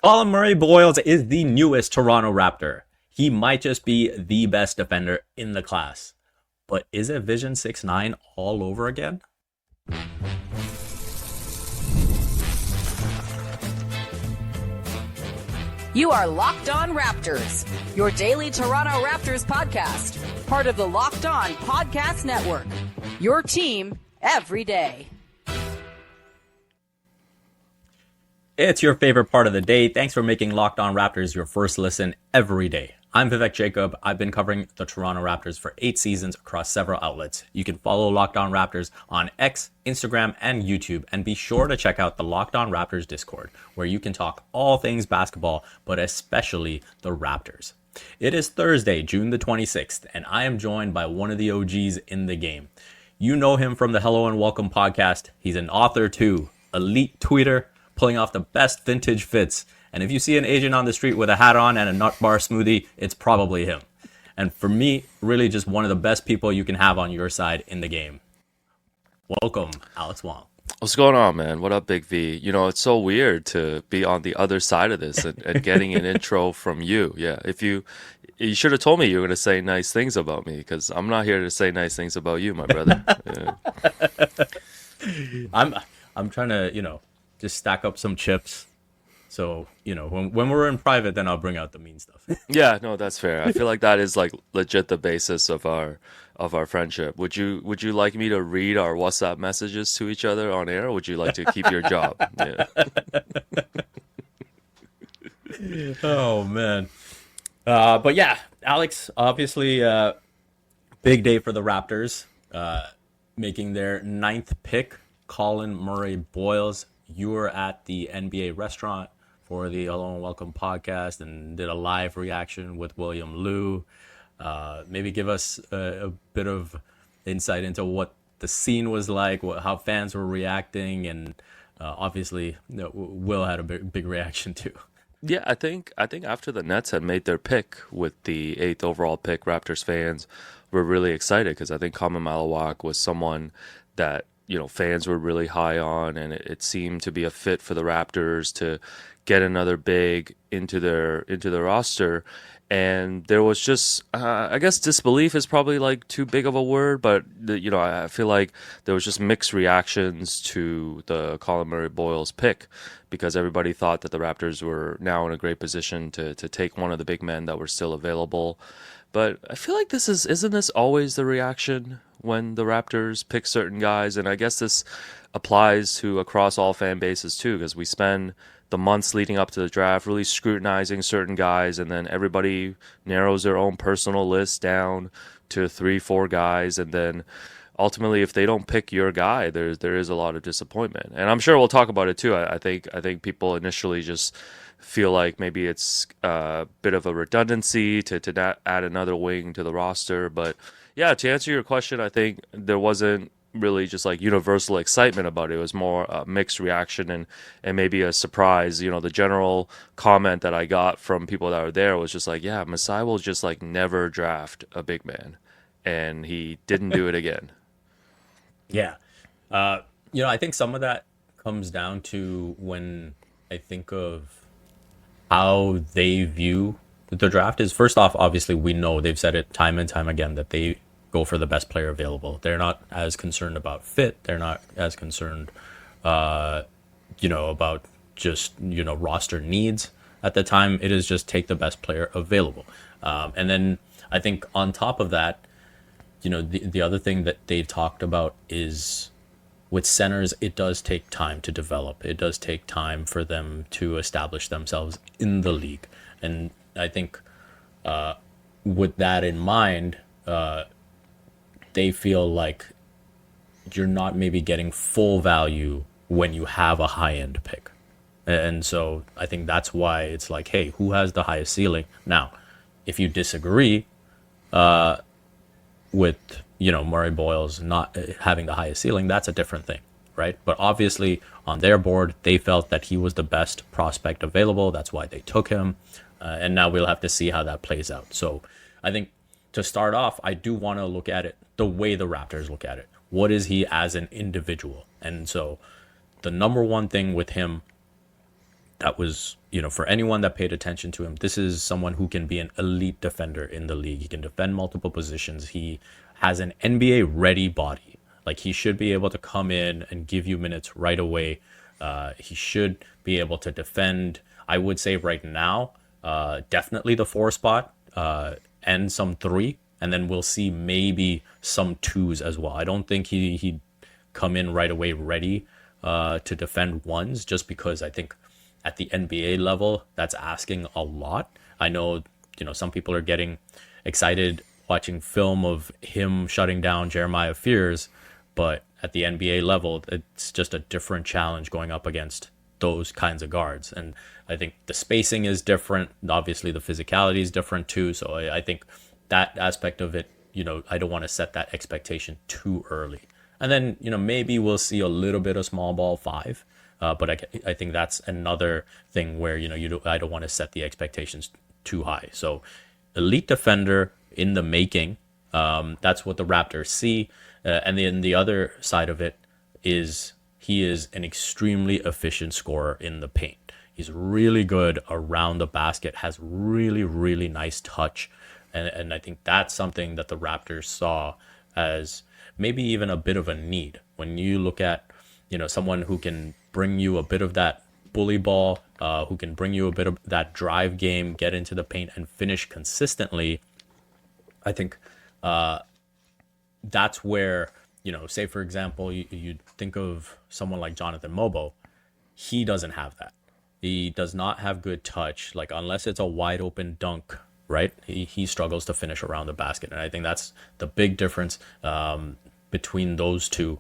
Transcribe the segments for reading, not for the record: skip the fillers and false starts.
Collin Murray-Boyles is the newest Toronto Raptor. He might just be the best defender in the class. But is it Vision 6-9 all over again? You are Locked On Raptors, your daily Toronto Raptors podcast, part of the Locked On Podcast Network. Your team every day. It's your favorite part of the day. Thanks for making Locked On Raptors your first listen every day. I'm Vivek Jacob. I've been covering the Toronto Raptors for 8 seasons across several outlets. You can follow Locked On Raptors on X, Instagram, and YouTube. And be sure to check out the Locked On Raptors Discord, where you can talk all things basketball, but especially the Raptors. It is Thursday, June the 26th, and I am joined by one of the OGs in the game. You know him from the Hello and Welcome podcast. He's an author too, elite tweeter, pulling off the best vintage fits. And if you see an agent on the street with a hat on and a nut bar smoothie, it's probably him. And for me, really just one of the best people you can have on your side in the game. Welcome, Alex Wong. What's going on, man? What up, Big V? You know, it's so weird to be on the other side of this and getting an intro from you. Yeah, if you should have told me you were going to say nice things about me, because I'm not here to say nice things about you, my brother. Yeah. I'm trying to, just stack up some chips. So, when we're in private, then I'll bring out the mean stuff. Yeah, no, that's fair. I feel like that is like legit the basis of our friendship. Would you like me to read our WhatsApp messages to each other on air, or would you like to keep your job? Yeah. Oh man. But yeah, Alex, obviously big day for the Raptors, making their 9th pick, Collin Murray-Boyles. You were at the NBA restaurant for the Hello and Welcome podcast and did a live reaction with William Liu. Maybe give us a bit of insight into what the scene was like, how fans were reacting, and obviously Will had a big reaction too. Yeah, I think after the Nets had made their pick with the 8th overall pick, Raptors fans were really excited because I think Collin Murray-Boyles was someone that fans were really high on, and it seemed to be a fit for the Raptors to get another big into their roster. And there was just, I guess disbelief is probably like too big of a word, but I feel like there was just mixed reactions to the Collin Murray-Boyles pick, because everybody thought that the Raptors were now in a great position to take one of the big men that were still available. But I feel like isn't this always the reaction when the Raptors pick certain guys? And I guess this applies to across all fan bases too, because we spend the months leading up to the draft really scrutinizing certain guys, and then everybody narrows their own personal list down to 3-4 guys, and then ultimately if they don't pick your guy, there is a lot of disappointment. And I'm sure we'll talk about it too. I think people initially just feel like maybe it's a bit of a redundancy to add another wing to the roster. But yeah, to answer your question, I think there wasn't really just like universal excitement about it. It was more a mixed reaction and maybe a surprise. The general comment that I got from people that were there was just like, yeah, Masai will just like never draft a big man, and he didn't do it again. Yeah. I think some of that comes down to when I think of how they view the draft is, first off, obviously we know they've said it time and time again that they go for the best player available. They're not as concerned about fit. They're not as concerned, about just, roster needs. At the time, it is just take the best player available. And then I think on top of that, the other thing that they've talked about is with centers, it does take time to develop. It does take time for them to establish themselves in the league. And I think with that in mind, they feel like you're not maybe getting full value when you have a high-end pick. And so I think that's why it's like, hey, who has the highest ceiling? Now, if you disagree with, Murray-Boyles not having the highest ceiling, that's a different thing, right? But obviously on their board, they felt that he was the best prospect available. That's why they took him. And now we'll have to see how that plays out. So I think to start off, I do want to look at it the way the Raptors look at it. What is he as an individual? And so the number one thing with him that was, for anyone that paid attention to him, this is someone who can be an elite defender in the league. He can defend multiple positions. He has an NBA ready body. Like, he should be able to come in and give you minutes right away. He should be able to defend, I would say right now, definitely the 4 spot, and some 3. And then we'll see maybe some 2s as well. I don't think he'd come in right away ready to defend 1s, just because I think at the NBA level, that's asking a lot. I know, some people are getting excited watching film of him shutting down Jeremiah Fears, but at the NBA level, it's just a different challenge going up against those kinds of guards. And I think the spacing is different. Obviously, the physicality is different too. So I think that aspect of it, I don't want to set that expectation too early. And then, maybe we'll see a little bit of small ball 5. But I think that's another thing where, I don't want to set the expectations too high. So elite defender in the making, that's what the Raptors see. And then the other side of it is he is an extremely efficient scorer in the paint. He's really good around the basket, has really, really nice touch. And I think that's something that the Raptors saw as maybe even a bit of a need. When you look at, someone who can bring you a bit of that bully ball, who can bring you a bit of that drive game, get into the paint and finish consistently, I think that's where, say for example, you think of someone like Jonathan Mobo. He doesn't have that. He does not have good touch. Like, unless it's a wide open dunk, right? He struggles to finish around the basket. And I think that's the big difference between those two.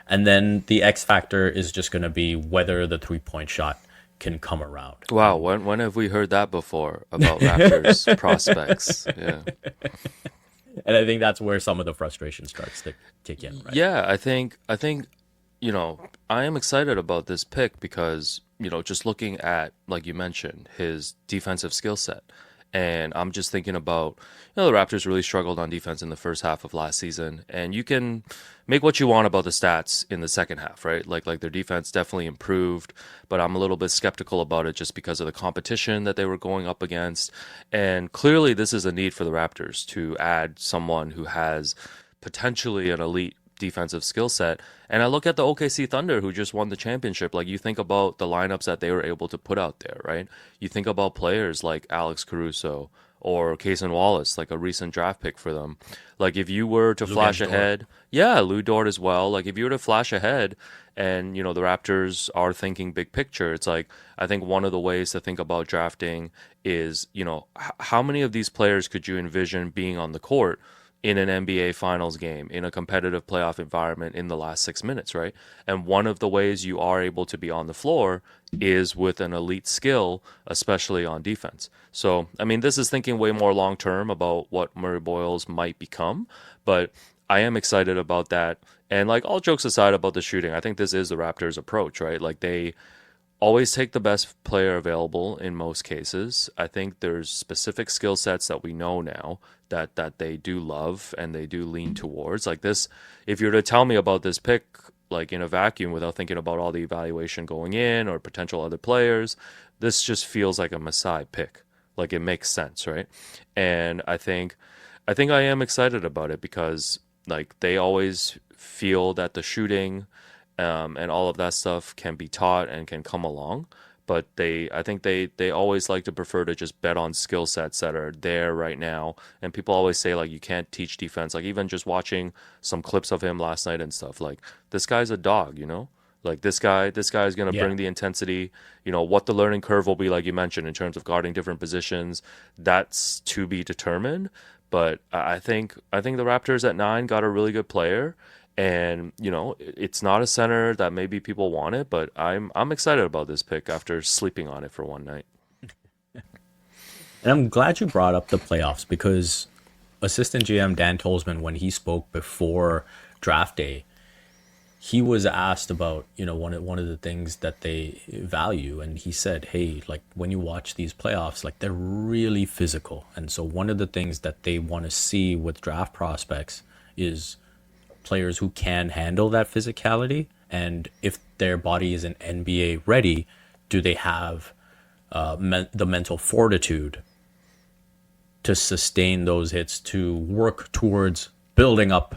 And then the X factor is just going to be whether the 3-point shot can come around. Wow, when have we heard that before about Raptors prospects? Yeah. And I think that's where some of the frustration starts to kick in, right? Yeah, I think I am excited about this pick because, just looking at, like you mentioned, his defensive skill set. And I'm just thinking about, the Raptors really struggled on defense in the first half of last season. And you can make what you want about the stats in the second half, right? Like their defense definitely improved, but I'm a little bit skeptical about it just because of the competition that they were going up against. And clearly this is a need for the Raptors to add someone who has potentially an elite defensive skill set. And I look at the OKC Thunder, who just won the championship. Like, you think about the lineups that they were able to put out there, right? You think about players like Alex Caruso or Cason Wallace, like a recent draft pick for them. Like, if you were to flash ahead, Lou Dort as well. Like, if you were to flash ahead and, the Raptors are thinking big picture, it's like, I think one of the ways to think about drafting is, how many of these players could you envision being on the court in an NBA Finals game, in a competitive playoff environment in the last 6 minutes, right? And one of the ways you are able to be on the floor is with an elite skill, especially on defense. So, I mean, this is thinking way more long-term about what Murray-Boyles might become, but I am excited about that. And, like, all jokes aside about the shooting, I think this is the Raptors' approach, right? Like, they always take the best player available in most cases. I think there's specific skill sets that we know now that they do love and they do lean towards. Like this, if you were to tell me about this pick, like in a vacuum without thinking about all the evaluation going in or potential other players, this just feels like a Masai pick. Like, it makes sense, right? And I think I am excited about it because, like, they always feel that the shooting and all of that stuff can be taught and can come along. But I think they always like to prefer to just bet on skill sets that are there right now. And people always say, like, you can't teach defense. Like, even just watching some clips of him last night and stuff, like, this guy's a dog, Like, this guy is going to bring the intensity. What the learning curve will be, like you mentioned, in terms of guarding different positions, that's to be determined. But I think the Raptors at 9 got a really good player. And, it's not a center that maybe people wanted, but I'm excited about this pick after sleeping on it for one night. And I'm glad you brought up the playoffs, because assistant GM Dan Tolzman, when he spoke before draft day, he was asked about, one of the things that they value. And he said, hey, like, when you watch these playoffs, like, they're really physical. And so one of the things that they want to see with draft prospects is players who can handle that physicality. And if their body isn't NBA ready, do they have the mental fortitude to sustain those hits, to work towards building up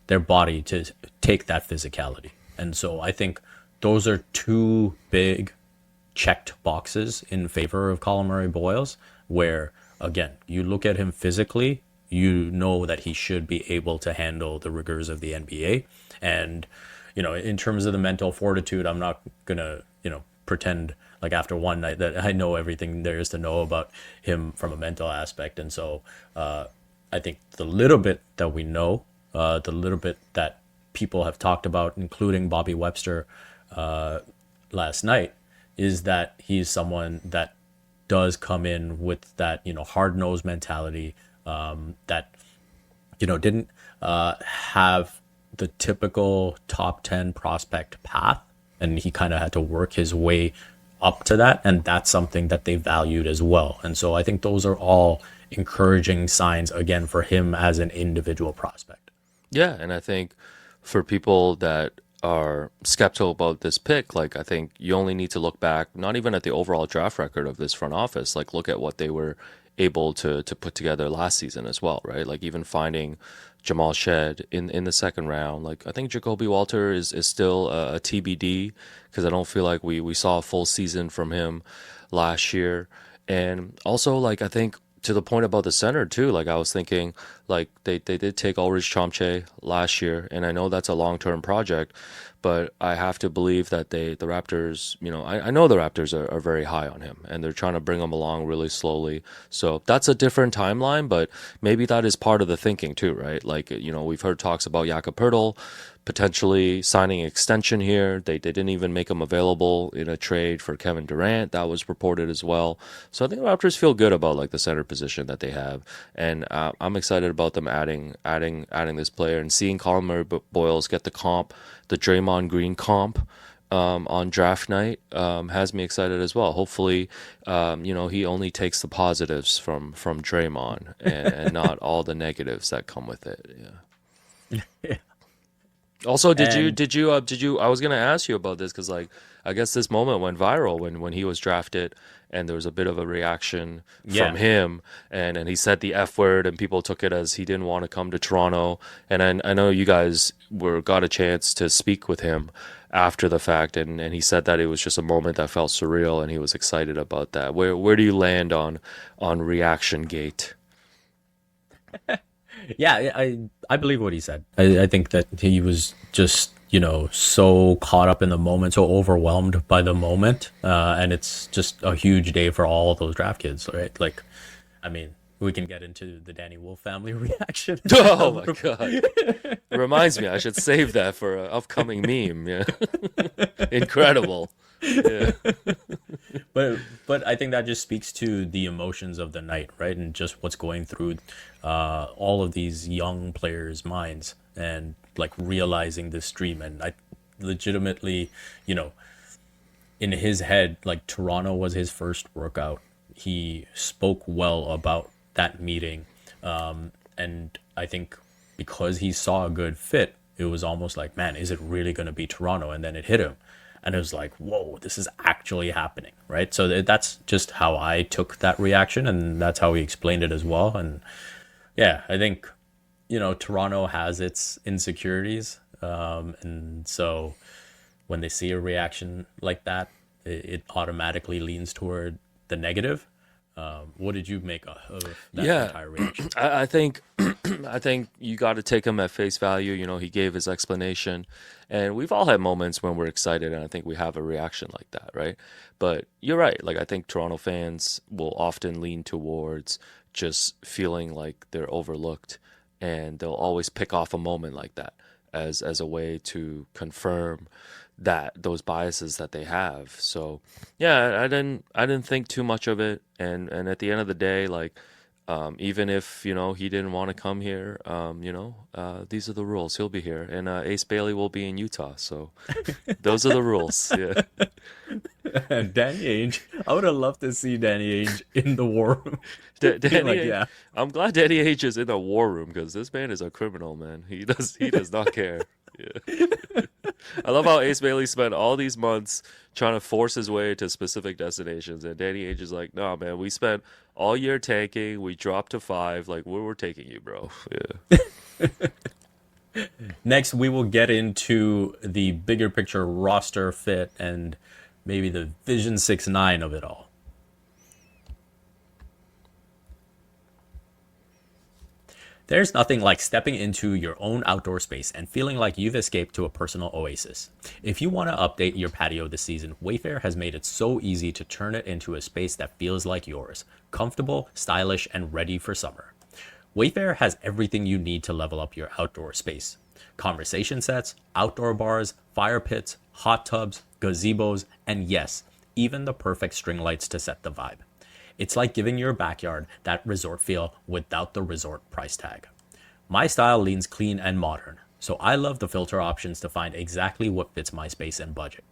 their body to take that physicality. And so I think those are two big checked boxes in favor of Collin Murray-Boyles, where, again, you look at him physically, you know that he should be able to handle the rigors of the NBA. And, in terms of the mental fortitude, I'm not going to, pretend like after one night that I know everything there is to know about him from a mental aspect. And so I think the little bit that we know, the little bit that people have talked about, including Bobby Webster last night, is that he's someone that does come in with that, hard-nosed mentality, that, didn't have the typical top 10 prospect path. And he kind of had to work his way up to that. And that's something that they valued as well. And so I think those are all encouraging signs, again, for him as an individual prospect. Yeah, and I think for people that are skeptical about this pick, like, I think you only need to look back, not even at the overall draft record of this front office, like look at what they were able to put together last season as well, right? Like even finding Jamal Shed in the second round. Like I think Jacoby Walter is still a TBD, because I don't feel like we saw a full season from him last year. And also, like, I think to the point about the center too, like I was thinking, like they did take Ulrich Chomche last year, and I know that's a long-term project, but I have to believe that the Raptors, I know the Raptors are very high on him, and they're trying to bring him along really slowly. So that's a different timeline, but maybe that is part of the thinking too, right? Like, we've heard talks about Jakob Poeltl potentially signing an extension here. They didn't even make him available in a trade for Kevin Durant. That was reported as well. So I think the Raptors feel good about like the center position that they have, and I'm excited about them adding this player and seeing Collin Murray-Boyles get the comp, the Draymond Green comp on draft night has me excited as well. Hopefully, he only takes the positives from Draymond and not all the negatives that come with it. Yeah. Yeah. Also, did you? I was gonna ask you about this because, like, I guess this moment went viral when he was drafted, and there was a bit of a reaction from him, and he said the F word, and people took it as he didn't want to come to Toronto. And I know you guys got a chance to speak with him after the fact, and he said that it was just a moment that felt surreal, and he was excited about that. Where do you land on reaction gate? Yeah, I believe what he said. I think that he was just, so caught up in the moment, so overwhelmed by the moment. And it's just a huge day for all of those draft kids, right? Like, I mean, we can get into the Danny Wolf family reaction. Oh, my God. It reminds me, I should save that for an upcoming meme. Yeah. Incredible. Yeah. But I think that just speaks to the emotions of the night, right? And just what's going through all of these young players' minds, and like realizing this dream. And I legitimately, in his head, like Toronto was his first workout. He spoke well about that meeting. And I think because he saw a good fit, it was almost like, man, is it really going to be Toronto? And then it hit him. And it was like, whoa, this is actually happening, right? So that's just how I took that reaction, and that's how he explained it as well. And yeah, I think, Toronto has its insecurities. And so when they see a reaction like that, it automatically leans toward the negative. What did you make of that entire reaction? I think you got to take him at face value. He gave his explanation, and we've all had moments when we're excited, and I think we have a reaction like that, right? But you're right. Like, I think Toronto fans will often lean towards just feeling like they're overlooked, and they'll always pick off a moment like that as a way to confirm that those biases that they have. So yeah, I didn't think too much of it, and at the end of the day, like, even if he didn't want to come here, these are the rules. He'll be here, and Ace Bailey will be in Utah. So those are the rules. Yeah. And Danny Ainge, I would have loved to see Danny Ainge in the war room. Danny, I'm glad Danny Ainge is in the war room, because this man is a criminal, man. He does not care. Yeah. I love how Ace Bailey spent all these months trying to force his way to specific destinations, and Danny Ainge is like, "No, man, we spent all year tanking. We dropped to 5. Like, where we're taking you, bro." Yeah. Next, we will get into the bigger picture roster fit and maybe the Vision 6-9 of it all. There's nothing like stepping into your own outdoor space and feeling like you've escaped to a personal oasis. If you want to update your patio this season, WayFair has made it so easy to turn it into a space that feels like yours, comfortable, stylish, and ready for summer. WayFair has everything you need to level up your outdoor space. Conversation sets, outdoor bars, fire pits, hot tubs, gazebos, and yes, even the perfect string lights to set the vibe. It's like giving your backyard that resort feel without the resort price tag. My style leans clean and modern, so I love the filter options to find exactly what fits my space and budget.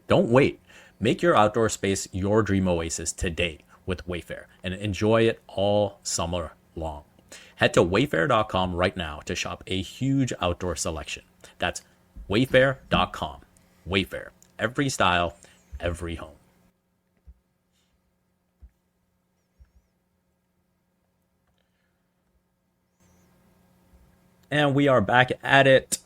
Don't wait. Make your outdoor space your dream oasis today with WayFair and enjoy it all summer long. Head to wayfair.com right now to shop a huge outdoor selection. That's wayfair.com. WayFair. Every style, every home. And we are back at it.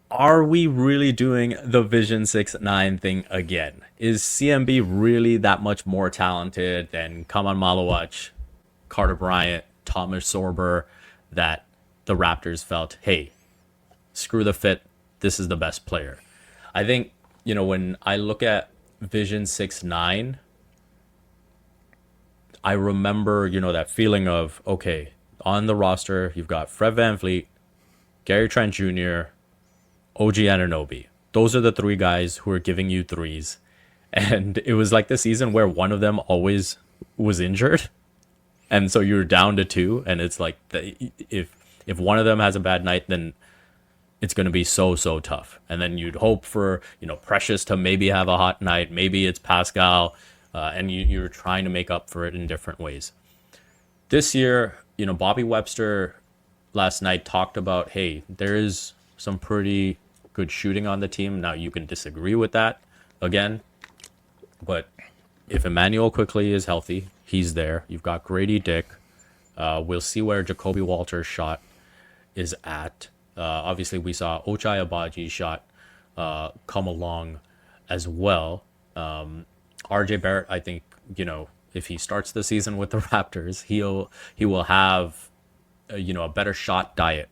Are we really doing the Vision 6-9 thing again? Is CMB really that much more talented than Kaman Malawach, Carter Bryant, Thomas Sorber, that the Raptors felt, hey, screw the fit, this is the best player? I think, when I look at Vision 6-9, I remember, that feeling of, okay, on the roster, you've got Fred VanVleet, Gary Trent Jr., OG Anunoby. Those are the three guys who are giving you threes. And it was like the season where one of them always was injured. And so you're down to two. And it's like, if one of them has a bad night, then it's going to be so tough. And then you'd hope for, Precious to maybe have a hot night. Maybe it's Pascal. And you're trying to make up for it in different ways. This year, Bobby Webster last night talked about, hey, there is some pretty good shooting on the team. Now, you can disagree with that again, but if Emmanuel Quickley is healthy, he's there. You've got Grady Dick. We'll see where Jacoby Walter's shot is at. Obviously, we saw Ochai Abaji's shot come along as well. RJ Barrett, I think, if he starts the season with the Raptors, he will have a better shot diet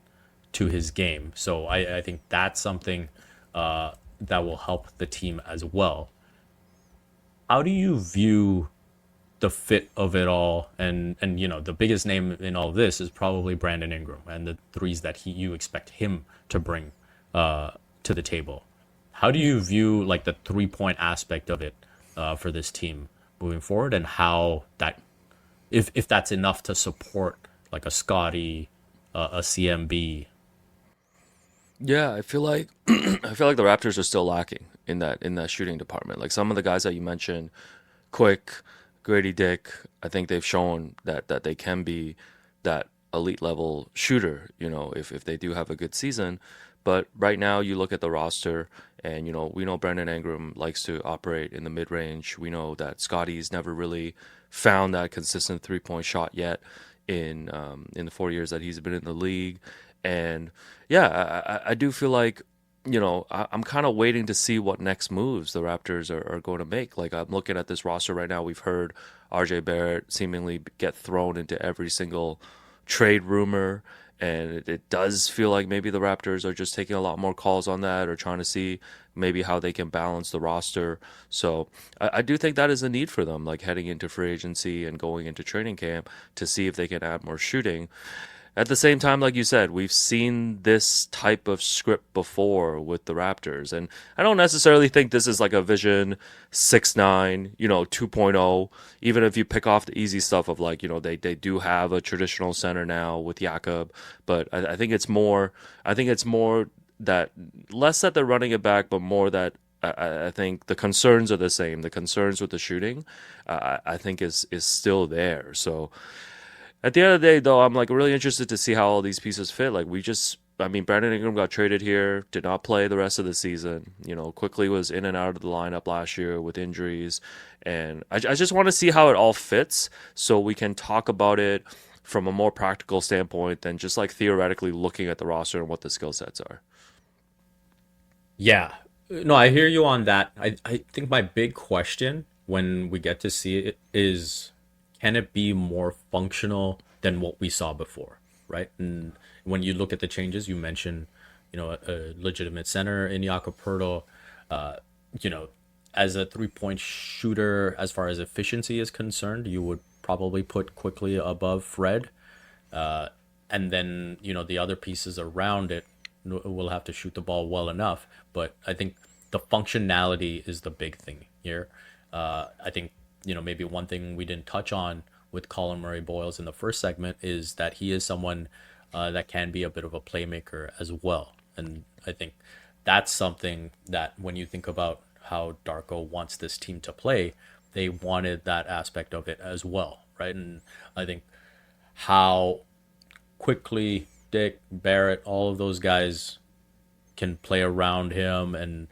to his game. So I think that's something that will help the team as well. How do you view the fit of it all? And the biggest name in all this is probably Brandon Ingram and the threes that you expect him to bring to the table. How do you view like the 3-point aspect of it for this team moving forward, and how that, if that's enough to support like a Scotty, a CMB? Yeah, I feel like the Raptors are still lacking in that shooting department. Like some of the guys that you mentioned, Quick, Grady Dick, I think they've shown that they can be that elite level shooter, if they do have a good season. But right now you look at the roster and, we know Brandon Ingram likes to operate in the mid range. We know that Scotty's never really found that consistent 3-point shot yet in the 4 years that he's been in the league. And yeah, I do feel like, I'm kind of waiting to see what next moves the Raptors are going to make. Like, I'm looking at this roster right now. We've heard RJ Barrett seemingly get thrown into every single trade rumor. And it does feel like maybe the Raptors are just taking a lot more calls on that, or trying to see maybe how they can balance the roster. So I do think that is a need for them, like heading into free agency and going into training camp, to see if they can add more shooting. At the same time, like you said, we've seen this type of script before with the Raptors. And I don't necessarily think this is like a Vision 6-9, 2.0. Even if you pick off the easy stuff of like, they do have a traditional center now with Jakob. But I think it's more that, less that they're running it back, but more that I think the concerns are the same. The concerns with the shooting, I think is still there. So at the end of the day, though, I'm like really interested to see how all these pieces fit. Like, we just I mean, Brandon Ingram got traded here, did not play the rest of the season. Quickly was in and out of the lineup last year with injuries. And I just want to see how it all fits so we can talk about it from a more practical standpoint than just like theoretically looking at the roster and what the skill sets are. Yeah. No, I hear you on that. I think my big question when we get to see it is, can it be more functional than what we saw before, right? And when you look at the changes, you mentioned, a legitimate center in Jakob Poeltl, as a three-point shooter, as far as efficiency is concerned, you would probably put quickly above Fred. And then, the other pieces around it will have to shoot the ball well enough. But I think the functionality is the big thing here. I think, maybe one thing we didn't touch on with Collin Murray-Boyles in the first segment is that he is someone that can be a bit of a playmaker as well. And I think that's something that when you think about how Darko wants this team to play, they wanted that aspect of it as well, right? And I think how quickly Dick, Barrett, all of those guys can play around him and,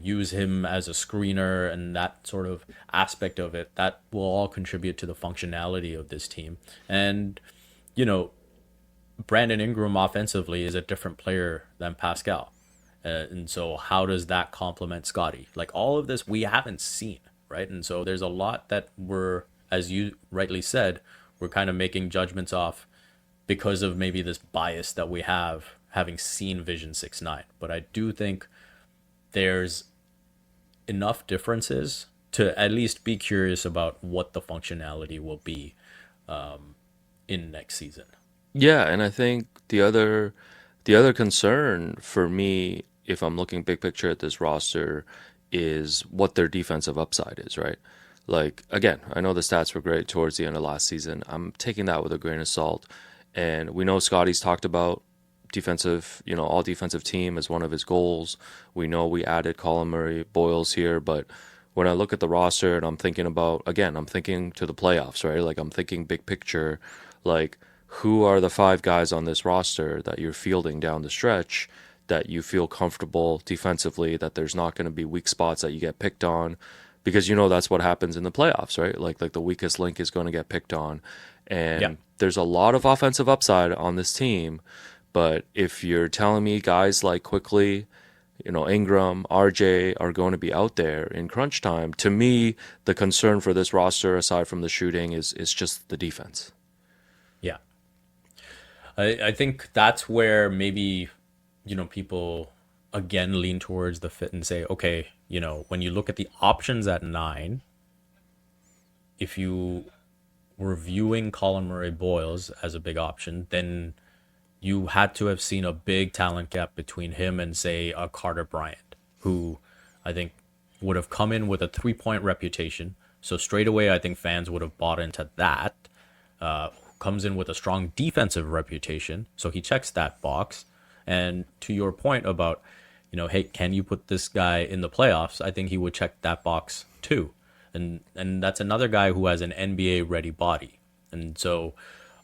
use him as a screener and that sort of aspect of it, that will all contribute to the functionality of this team. And, Brandon Ingram offensively is a different player than Pascal. And so how does that complement Scotty? Like all of this we haven't seen, right? And so there's a lot that we're, as you rightly said, we're kind of making judgments off because of maybe this bias that we have having seen Vision 6-9. But I do think there's enough differences to at least be curious about what the functionality will be in next season. Yeah, and I think the other concern for me, if I'm looking big picture at this roster, is what their defensive upside is, right? Like, again, I know the stats were great towards the end of last season. I'm taking that with a grain of salt. And we know Scotty's talked about defensive, all defensive team as one of his goals. We know we added Collin Murray-Boyles here, but when I look at the roster and I'm thinking about, again, I'm thinking to the playoffs, right? Like I'm thinking big picture, like who are the 5 guys on this roster that you're fielding down the stretch that you feel comfortable defensively, that there's not going to be weak spots that you get picked on, because that's what happens in the playoffs, right? Like the weakest link is going to get picked on. And there's a lot of offensive upside on this team, but if you're telling me guys like Quickly, Ingram, RJ are going to be out there in crunch time, to me, the concern for this roster, aside from the shooting, is just the defense. Yeah. I think that's where maybe, people again lean towards the fit and say, okay, when you look at the options at 9, if you were viewing Collin Murray-Boyles as a big option, then you had to have seen a big talent gap between him and, say, a Carter Bryant, who I think would have come in with a 3-point reputation. So straight away, I think fans would have bought into that. Comes in with a strong defensive reputation, so he checks that box. And to your point about, hey, can you put this guy in the playoffs? I think he would check that box too. And that's another guy who has an NBA ready body. And so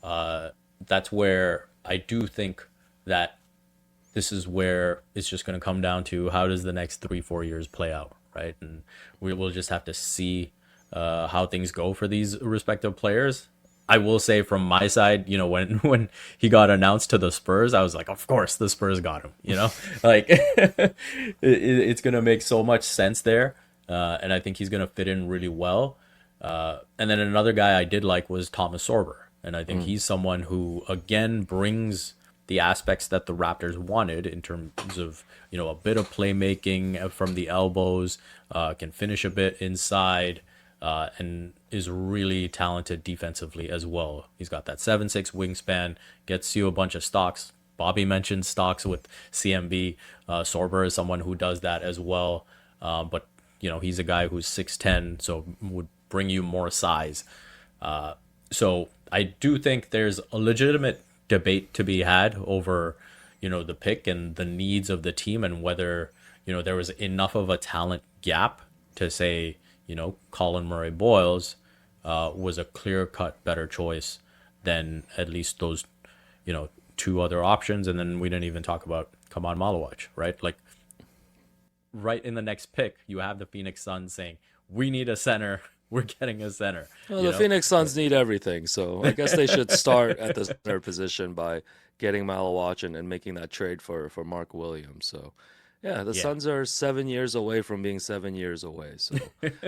that's where I do think that this is where it's just going to come down to how does the next 3-4 years play out, right? And we will just have to see how things go for these respective players. I will say from my side, when he got announced to the Spurs, I was like, of course the Spurs got him, like it's going to make so much sense there. And I think he's going to fit in really well. And then another guy I did like was Thomas Sorber. And I think he's someone who, again, brings the aspects that the Raptors wanted in terms of, a bit of playmaking from the elbows, can finish a bit inside, and is really talented defensively as well. He's got that 7'6" wingspan, gets you a bunch of stocks. Bobby mentioned stocks with CMB. Sorber is someone who does that as well. But, he's a guy who's 6'10", so would bring you more size. So I do think there's a legitimate debate to be had over, the pick and the needs of the team and whether, there was enough of a talent gap to say, Collin Murray-Boyles was a clear-cut better choice than at least those, two other options, and then we didn't even talk about Kaman Malawach, right? Like, right in the next pick, you have the Phoenix Suns saying, we need a center. We're getting a center. Well, the Phoenix Suns need everything, so I guess they should start at the center position by getting Malawach and making that trade for Mark Williams. So, yeah, the Suns are 7 years away from being 7 years away. So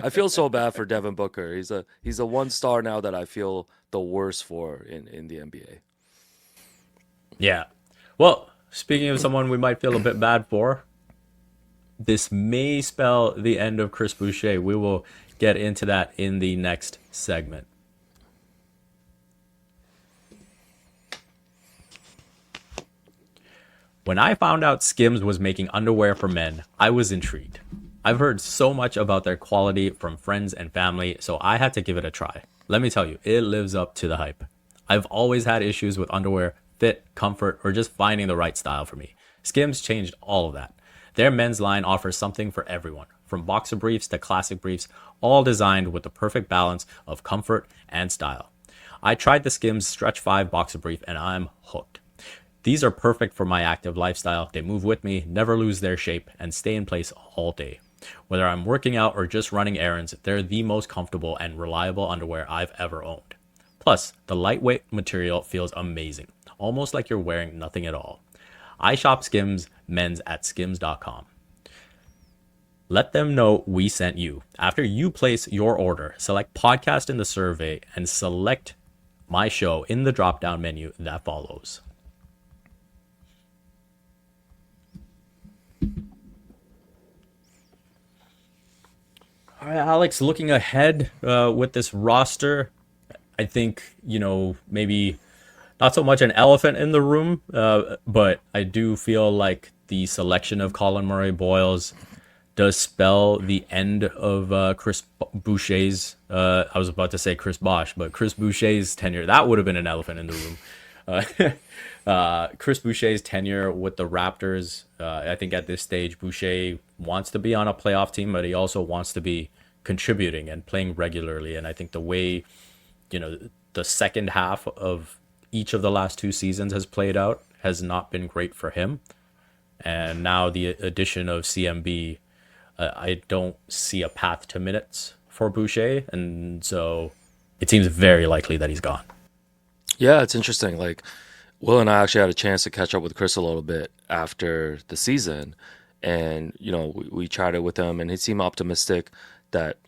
I feel so bad for Devin Booker. He's a one star now that I feel the worst for in the NBA. Yeah. Well, speaking of someone we might feel a bit bad for, this may spell the end of Chris Boucher. We will get into that in the next segment. When I found out SKIMS was making underwear for men, I was intrigued. I've heard so much about their quality from friends and family, so I had to give it a try. Let me tell you, it lives up to the hype. I've always had issues with underwear, fit, comfort, or just finding the right style for me. SKIMS changed all of that. Their men's line offers something for everyone, from boxer briefs to classic briefs, all designed with the perfect balance of comfort and style. I tried the SKIMS Stretch 5 boxer brief and I'm hooked. These are perfect for my active lifestyle. They move with me, never lose their shape, and stay in place all day. Whether I'm working out or just running errands, they're the most comfortable and reliable underwear I've ever owned. Plus, the lightweight material feels amazing, almost like you're wearing nothing at all. I shop SKIMS Mens at skims.com. Let them know we sent you. After you place your order, select podcast in the survey and select my show in the drop-down menu that follows. All right, Alex, looking ahead with this roster, I think, maybe not so much an elephant in the room, but I do feel like the selection of Collin Murray-Boyles does spell the end of Chris Boucher's, I was about to say Chris Bosh, but Chris Boucher's tenure. That would have been an elephant in the room. Chris Boucher's tenure with the Raptors. I think at this stage, Boucher wants to be on a playoff team, but he also wants to be contributing and playing regularly. And I think the way, the second half of each of the last two seasons has played out has not been great for him. And now the addition of CMB, I don't see a path to minutes for Boucher. And so it seems very likely that he's gone. Yeah, it's interesting. Like, Will and I actually had a chance to catch up with Chris a little bit after the season. And, we chatted with him and he seemed optimistic that,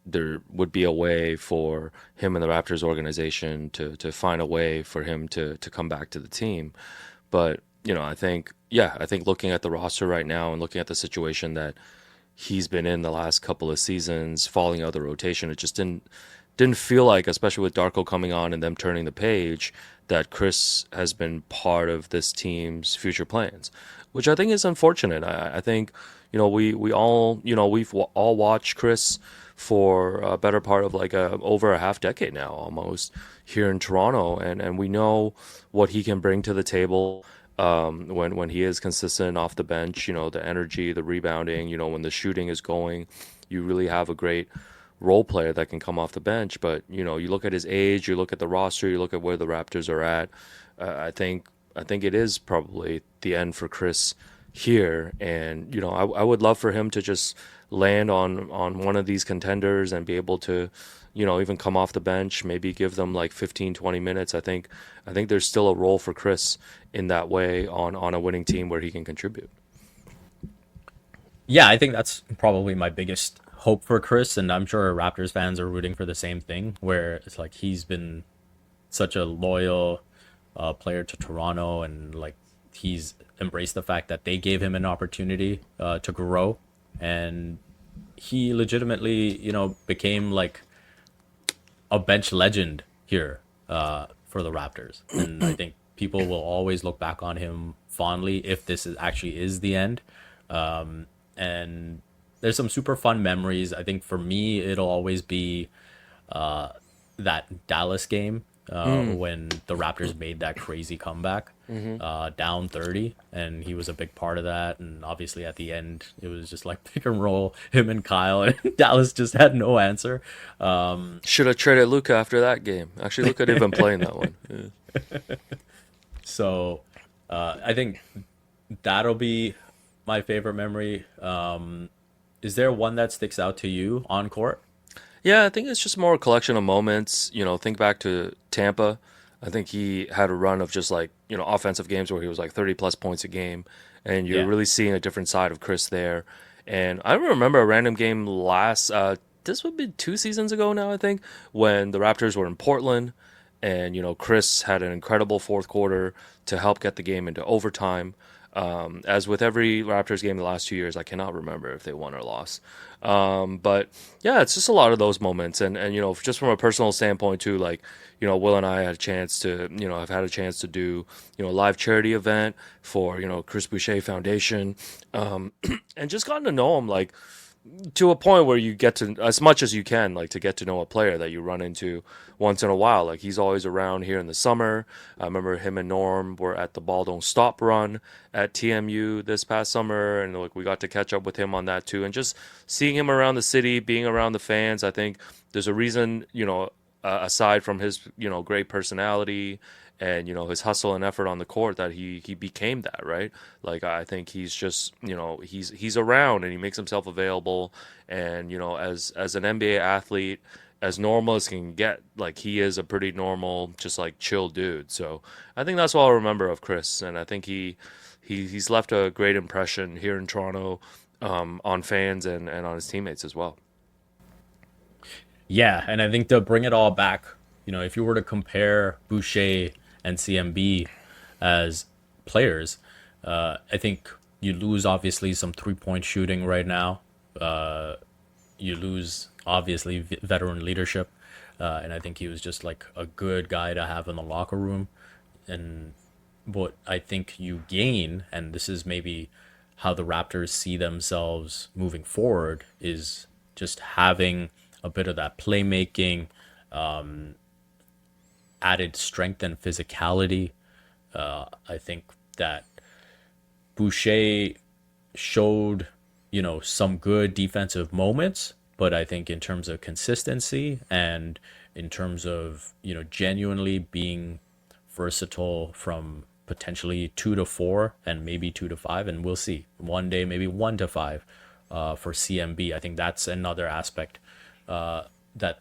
there would be a way for him and the Raptors organization to find a way for him to come back to the team. But, I think looking at the roster right now and looking at the situation that he's been in the last couple of seasons, falling out of the rotation, it just didn't feel like, especially with Darko coming on and them turning the page, that Chris has been part of this team's future plans, which I think is unfortunate. I think, we all, we've all watched Chris for a better part of over a half decade now, almost, here in Toronto, and we know what he can bring to the table when he is consistent off the bench. The energy, the rebounding, when the shooting is going, you really have a great role player that can come off the bench. But you look at his age, you look at the roster, you look at where the Raptors are at. I think it is probably the end for Chris here, and I would love for him to just land on one of these contenders and be able to even come off the bench, maybe give them 15-20 minutes. I think there's still a role for Chris in that way on a winning team where he can contribute. Yeah, I think that's probably my biggest hope for Chris, and I'm sure Raptors fans are rooting for the same thing, where it's he's been such a loyal player to Toronto, and he's embraced the fact that they gave him an opportunity to grow, and he legitimately became a bench legend here for the Raptors. And I think people will always look back on him fondly if this actually is the end. And there's some super fun memories. I think for me, it'll always be that Dallas game when the Raptors made that crazy comeback, down 30, and he was a big part of that. And obviously at the end, it was just pick and roll, him and Kyle, and Dallas just had no answer. Should have traded Luka after that game. Actually, Luka didn't even play in that one. Yeah. So I think that'll be my favorite memory. Is there one that sticks out to you on court? Yeah, I think it's just more a collection of moments. Think back to Tampa. I think he had a run of just like, offensive games where he was like 30 plus points a game. And you're Yeah. really seeing a different side of Chris there. And I remember a random game this would be 2 seasons ago now, I think, when the Raptors were in Portland. And, Chris had an incredible fourth quarter to help get the game into overtime. As with every Raptors game the last 2 years, I cannot remember if they won or lost. But yeah, it's just a lot of those moments. And just from a personal standpoint too, like, Will and I had a chance to, have had a chance to do, a live charity event for, Chris Boucher Foundation. And just gotten to know him, like, to a point where you get to, as much as you can, like, to get to know a player that you run into once in a while. Like, he's always around here in the summer. I remember him and Norm were at the Ball Don't Stop run at TMU this past summer, and like we got to catch up with him on that too. And just seeing him around the city, being around the fans, I think there's a reason, aside from his, great personality and his hustle and effort on the court, that he became that, right? Like, I think he's just, he's around and he makes himself available. And as an NBA athlete, as normal as can get, like, he is a pretty normal, just like chill dude. So I think that's what I'll remember of Chris. And I think he's left a great impression here in Toronto, on fans and on his teammates as well. Yeah, and I think to bring it all back, if you were to compare Boucher and CMB as players, I think you lose obviously some 3-point shooting right now. You lose obviously veteran leadership, and I think he was just like a good guy to have in the locker room. And what I think you gain, and this is maybe how the Raptors see themselves moving forward, is just having a bit of that playmaking, added strength and physicality. I think that Boucher showed, some good defensive moments, but I think in terms of consistency and in terms of, genuinely being versatile from potentially 2 to 4 and maybe 2 to 5, and we'll see one day maybe 1 to 5 for CMB. I think that's another aspect that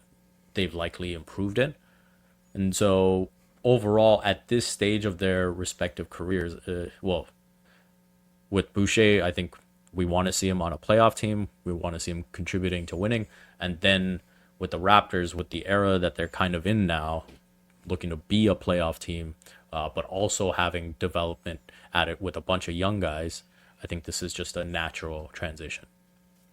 they've likely improved in. And so overall, at this stage of their respective careers, with Boucher, I think we want to see him on a playoff team. We want to see him contributing to winning. And then with the Raptors, with the era that they're kind of in now, looking to be a playoff team, but also having development at it with a bunch of young guys, I think this is just a natural transition.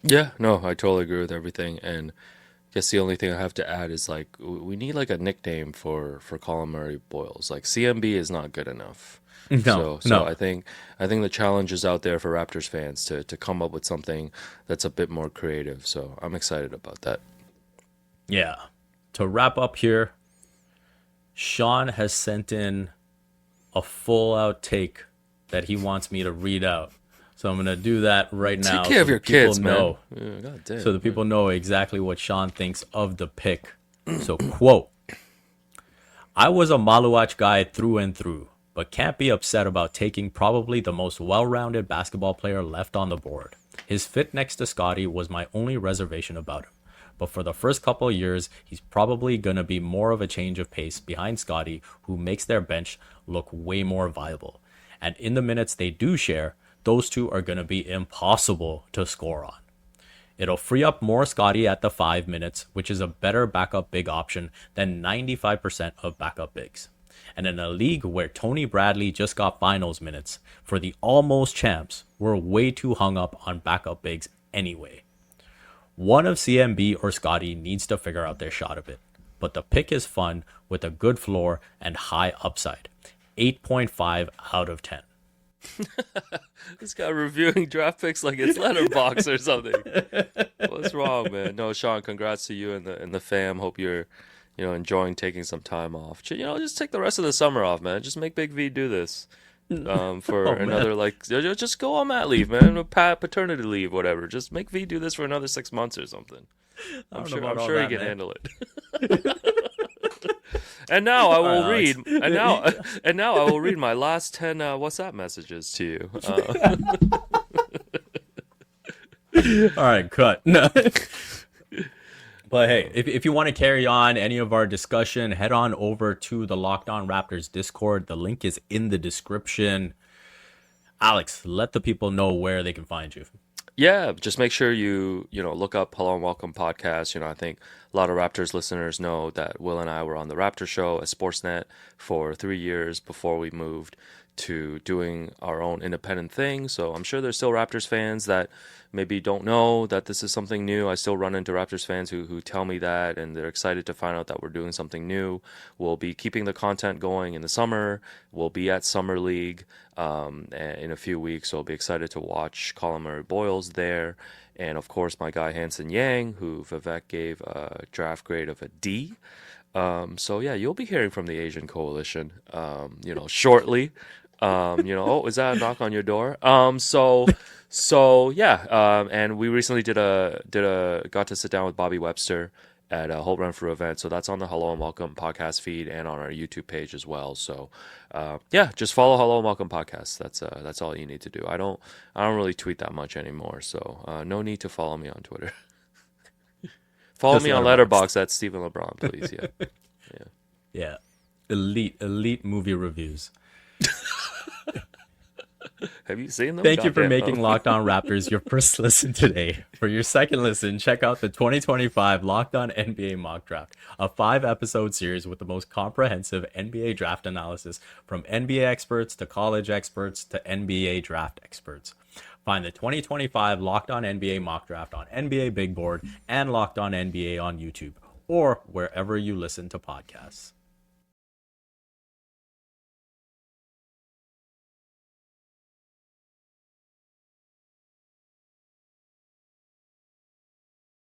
Yeah, no, I totally agree with everything. And I guess the only thing I have to add is, like, we need like a nickname for Collin Murray-Boyles. Like, CMB is not good enough. No. I think the challenge is out there for Raptors fans to come up with something that's a bit more creative. So I'm excited about that. Yeah. To wrap up here, Sean has sent in a full out take that he wants me to read out. So I'm going to do that right now. Take care of your kids, man. Yeah, God damn, so the people know exactly what Sean thinks of the pick. So, quote, I was a Maluach guy through and through, but can't be upset about taking probably the most well-rounded basketball player left on the board. His fit next to Scotty was my only reservation about him. But for the first couple of years, he's probably going to be more of a change of pace behind Scotty, who makes their bench look way more viable. And in the minutes they do share, those two are going to be impossible to score on. It'll free up more Scotty at the 5 minutes, which is a better backup big option than 95% of backup bigs. And in a league where Tony Bradley just got finals minutes, for the almost champs, we're way too hung up on backup bigs anyway. One of CMB or Scotty needs to figure out their shot a bit, but the pick is fun with a good floor and high upside. 8.5 out of 10. This guy reviewing draft picks like it's letterbox or something. What's wrong, man? No, Sean, congrats to you and the fam. Hope you're enjoying taking some time off. Just take the rest of the summer off, man. Just make Big V do this for another, like, just go on mat leave, man. Paternity leave, whatever. Just make V do this for another 6 months or something. I'm sure he can handle it. And now I will All right, read. And now I will read my last 10 WhatsApp messages to you. All right, cut. No. But hey, if you want to carry on any of our discussion, head on over to the Locked On Raptors Discord. The link is in the description. Alex, let the people know where they can find you. Yeah, just make sure you look up Hello and Welcome podcast. I think a lot of Raptors listeners know that Will and I were on the Raptor show at Sportsnet for 3 years before we moved to doing our own independent thing. So I'm sure there's still Raptors fans that maybe don't know that this is something new. I still run into Raptors fans who tell me that, and they're excited to find out that we're doing something new. We'll be keeping the content going in the summer. We'll be at Summer League in a few weeks, so I'll be excited to watch Collin Murray-Boyles there. And of course, my guy Hanson Yang, who Vivek gave a draft grade of a D. So yeah, you'll be hearing from the Asian Coalition, shortly. Is that a knock on your door? So yeah, and we recently got to sit down with Bobby Webster at a Holt Renfrew event. So that's on the Hello and Welcome podcast feed and on our YouTube page as well. So yeah, just follow Hello and Welcome podcast. That's all you need to do. I don't really tweet that much anymore, so no need to follow me on Twitter. Follow me on Letterboxd at Stephen LeBron, please. Yeah. Yeah. Elite movie reviews. Have you seen them? Thank you for making Locked On Raptors your first listen today. For your second listen, check out the 2025 Locked On NBA Mock Draft, a 5-episode series with the most comprehensive NBA draft analysis from NBA experts to college experts to NBA draft experts. Find the 2025 Locked On NBA Mock Draft on NBA Big Board and Locked On NBA on YouTube, or wherever you listen to podcasts.